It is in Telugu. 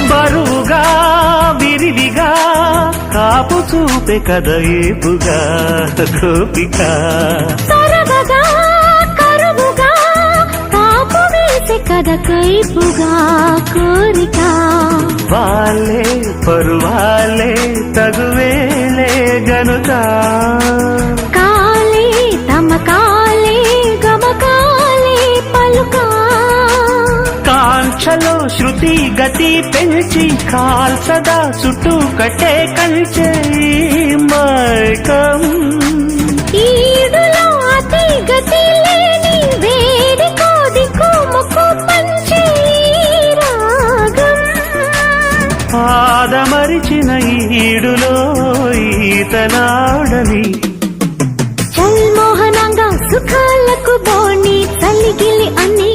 బరువుగా విరివిగా కాపు చూపే కథ ఏపుగా గోపిక సరగగా కరువుగా కాపు వేసే కథ కైపుగా కోరిక వాళ్ళే పరువాలే తగువేలే గనుక కాలే తమ కాలే గమకాలే పలుకా కాంక్షలో శృతి గతి పెంచి కాల్సదా చుట్టూ కట్టే కంచే మైకం ఈడులో అతి గతి లేని వేడికో దిక్కు ముక్కు పంచే రాగం పాదమరిచిన ఈడులో ఈతనాడని చల్మోహనంగా సుఖాలకు బోణి చలిగిలి అన్ని